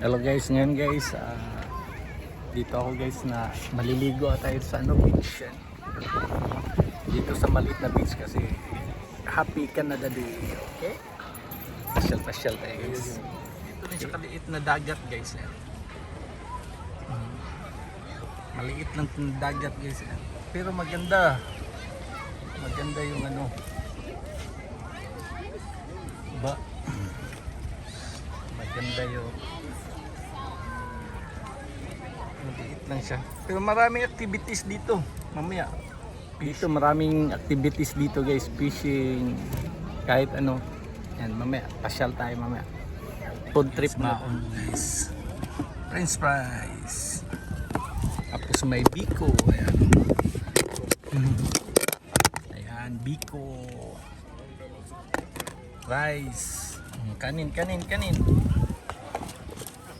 Hello guys, ngayon guys, dito ako guys na maliligo tayo sa beach yan. Dito sa maliit na beach kasi Happy Canada Day, okay? Pasyal tayo guys. Dito rin sa kaliit na dagat guys yan. Maliit lang yung dagat guys yan. Pero maganda yung ba? Maganda yung maliit lang siya. Pero maraming activities dito. Mamaya. Dito maraming activities dito guys. Fishing. Kahit ano. Yan, mamaya. Pasyal tayo mamaya. Food trip na. Guys. French fries. Tapos may biko. Ayan. Ayan, biko. Rice. Kanin.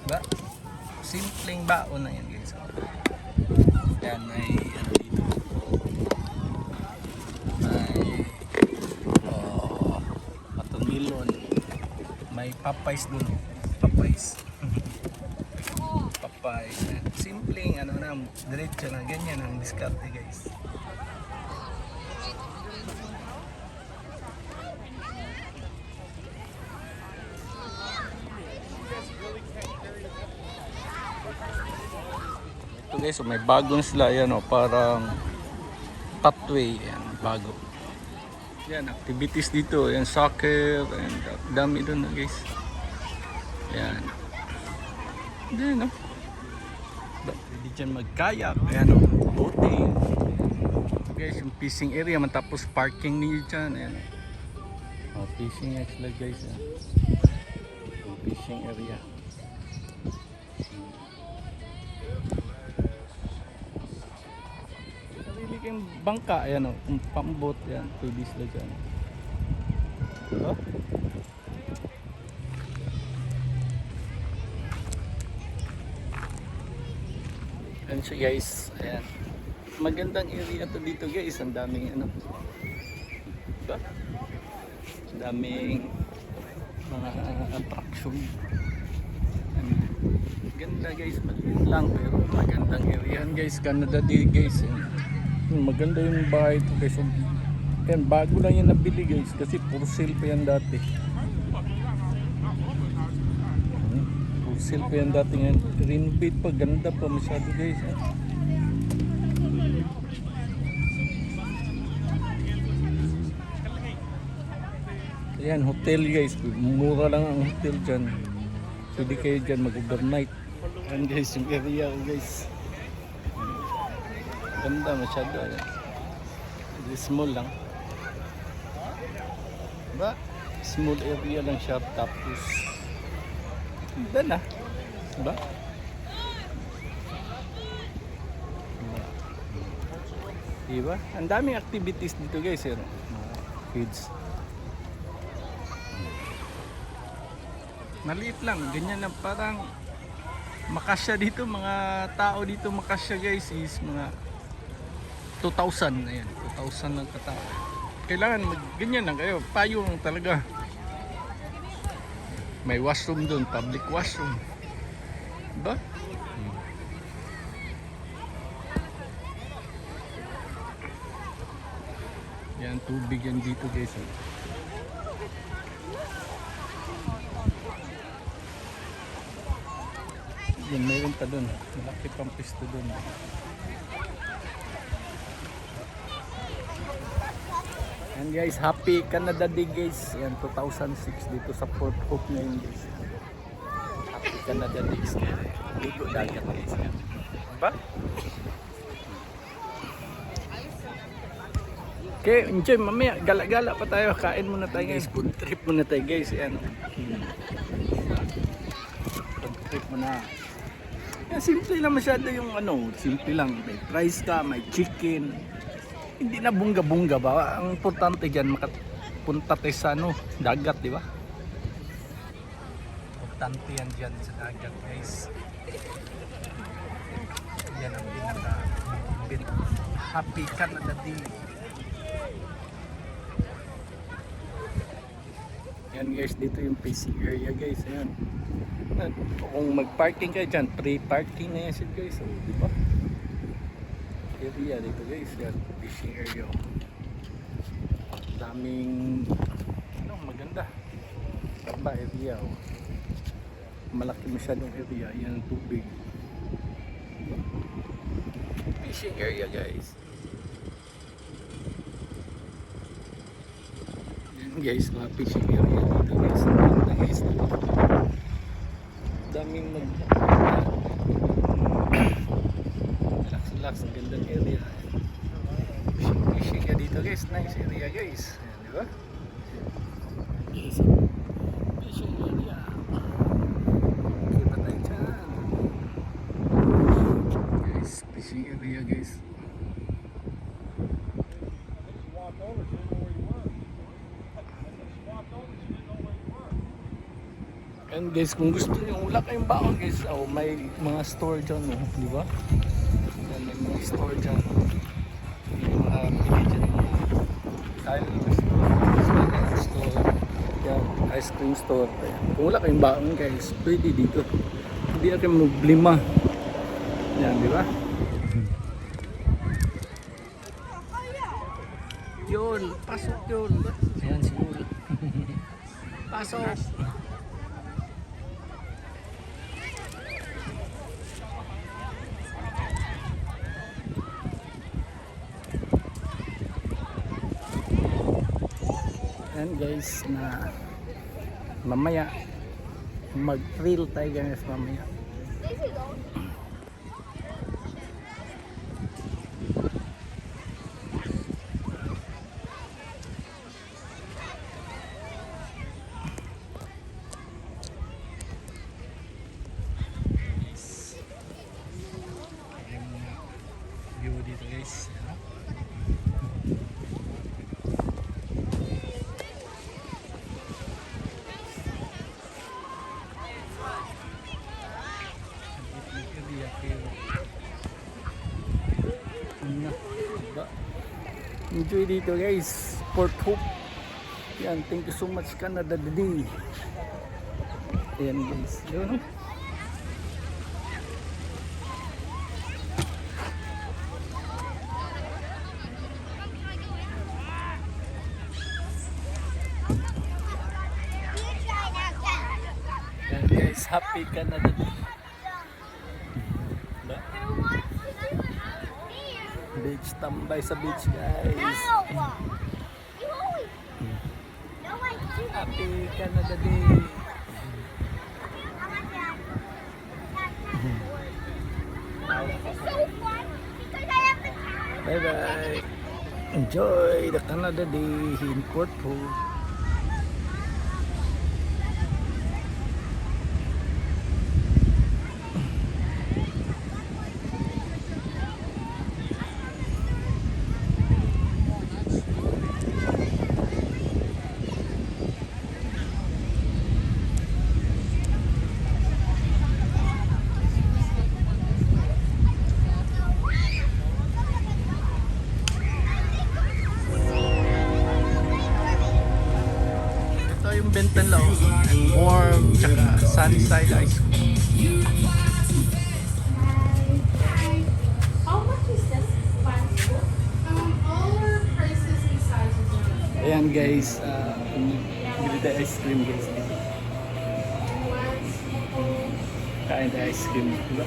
Ba? Simpleng baon na yan guys. Yan may dito. May watermelon. May papayas dun. Papayas. Simpleng diretso na ganyan ang diskarte guys. Ito guys, may bagong sila yan parang pathway yan, bago. Yan, activities dito, yan soccer, and dami doon guys. Yan. Yan pwede dyan magkayak, ayan boating. Guys, yung fishing area, matapos parking niyo dyan, ayan. Fishing area guys, yan. Yung fishing area. Yung bangka, ayan kung pambot yan, pwede sila dyan. Oh. Ayan siya guys, ayan. Magandang area to dito guys, ang daming diba? Ang daming mga attraction. Ganda guys, maliit lang pero magandang area guys, Canada Day guys. Maganda yung bahay ito guys. Yan, bago lang yan nabili guys kasi for sale pa yan dati. For sale pa yan dati ngayon. Renovate pa, ganda pa masyado guys. Ayan, hotel guys. Mura lang ang hotel dyan. Pwede kayo dyan mag-overnight. Ayan guys, yung area guys. Ganda masyado. Small lang. Diba? Small area lang siya. Tapos ganda na. Diba? Diba? Ang daming activities dito guys. Kids. Maliit lang. Ganyan na parang makasya dito. Mga tao dito makasya guys is mga 2,000, ayan, 2,000 lang katao. Kailangan ganyan lang kayo, payo lang talaga. May washroom doon, public washroom. Diba? Yan, tubig yan dito guys. Yan, mayroon pa doon. Malaki pang pisto doon. And guys, Happy Canada Day guys. Yan, 2006 dito sa Port Hope ngayon guys. Happy Canada Day. Dito dagat guys. Diba? Okay, enjoy mamaya. Gala-gala pa tayo. Kain muna tayo guys. Food trip muna tayo guys. Yan. Food trip muna. Yan, simple lang masyado yung simple lang. May rice ka, may chicken. Hindi na bunga-bunga ba? Ang importante dyan, makapunta tayo sa dagat, di ba? Importante yan dyan sa dagat, guys. Yan ang Happy Canada Day. Yan guys, dito yung fishing area guys. Ayan. Kung mag-parking kayo dyan, free parking na yan guys. So, di ba? Area dito guys. Yan, fishing area. Daming ano, maganda. Ganda area. Oh. Malaki masyadong area. Yan ang tubig. Fishing area guys. Yan guys, mga fishing area dito guys. Ganda guys. Daming relax, ang gandang area. Fishing area dito guys. Nice area guys. Ayan, di ba? Yes. Fishing area. Kita tayo dyan. Guys, fishing area guys. And guys, kung gusto nyo, wala kayong baon guys, oh, may mga store dyan, oh, di ba? Yan, may mga store dyan. May mga pili dyan, tile store, yan, ice cream store. Ayan. Kung wala kayong baon guys, pwede dito. Hindi na kayo problema. Yan, di ba? Yun, pasok yun. Ayan siguro. Pasok. Ayan guys, na mamaya mag-thrill tayo guys mamaya. View dito guys. Enjoy dito guys, Port Hope. Yan, thank you so much Canada Day. Yan guys, yun. Yan guys, happy Canada Day. Beach, tambay sa beach guys. Happy Canada Day. Bye bye. Enjoy the Canada Day in Port Hope. Bentanlaw and warm tsaka sunside ice cream. How much is this bicycle? All our prices and sizes are. Ayan guys, bili tayo ice cream guys. Kain tayo ice cream, diba?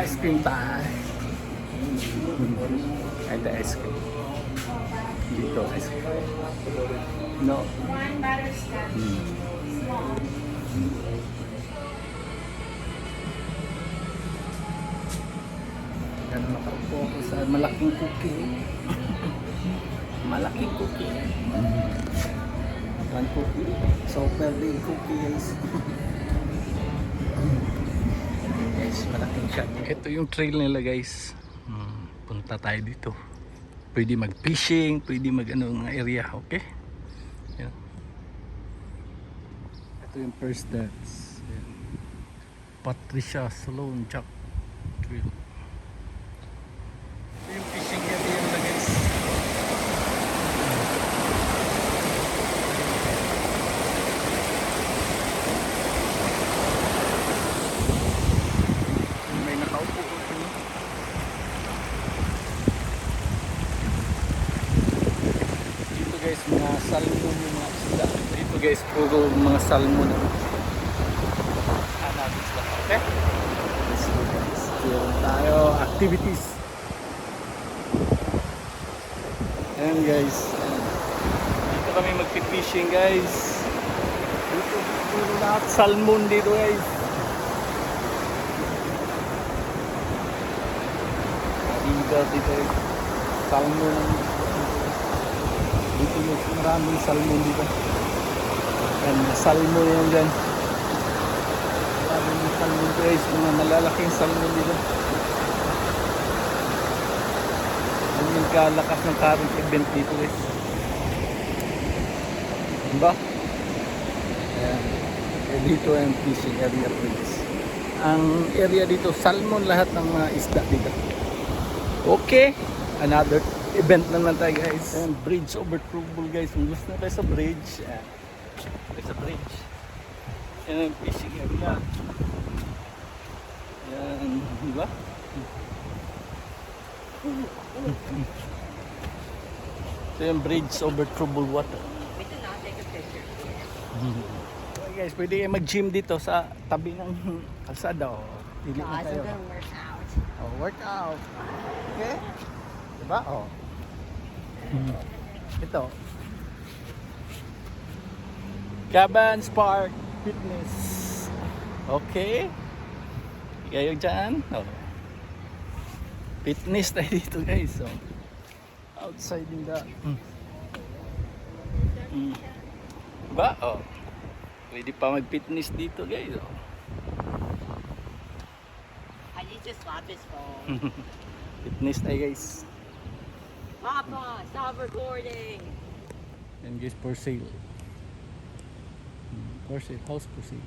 Ice cream tayo. Kain tayo ice cream. Dito ice cream. No. One butterscotch. Small. Yan, nakaupo ako sa malaking cookie. Malaking cookie. One cookie. Super big cookie guys. Guys, malaking shot. Ito yung trail nila guys. Punta tayo dito. Pwede mag-fishing, pwede mag-ano ng area, okay? Yan. Ito yung first dance. Yan. Patricia Sloan Jack Trail. Ito yung fishing area nila guys. guys, puro mga salmon. Hanapin sila. Okay? Let's go guys. Meron tayo activities. Ayan guys. Dito kami magpipishing guys. Dito puro lahat salmon dito guys. Dito guys. Salmon. Dito yung maraming salmon dito. Yan, salmon yan dyan. Maraming salmon guys, mga malalaking salmon dito. Yan yung kalakas ng current event dito guys. Diba? Ayan. Dito ang fishing area guys. Ang area dito, salmon lahat ng mga isda dito. Okay, another event naman tayo guys. And bridge over trouble guys. Kung gusto na tayo sa bridge, tayo sa bridge. Yan ang fishing area. Yan, diba? So yung bridge over troubled water. We did not take a picture. Okay guys, pwede kayo mag-gym dito sa tabi ng kalsada. Pili na Guys, tayo. I'm gonna work out. Workout. Okay? Diba? Ito. Cabans Park Fitness. Okay? Kayo dyan. Fitness tayo dito guys. So, outside in the... Diba? Pwede pa mag-fitness dito guys. I need to swap his phone. Fitness tayo guys. Papa, stop recording. And guys, for sale. For sale. House for sale.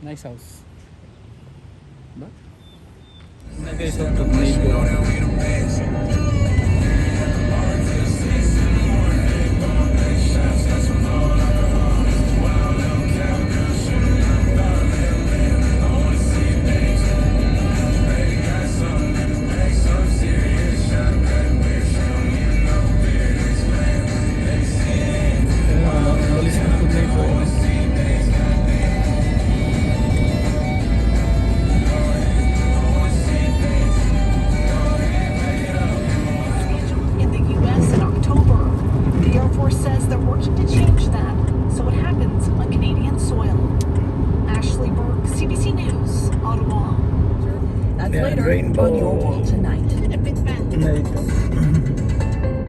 Nice house. Ba? Na guys, ang tornado. In the U.S. in October. The Air Force says they're working to change that so it happens on Canadian soil. Ashley Burke, CBC News, Ottawa. That's Yeah, later rainbow. on your world tonight. Na ito.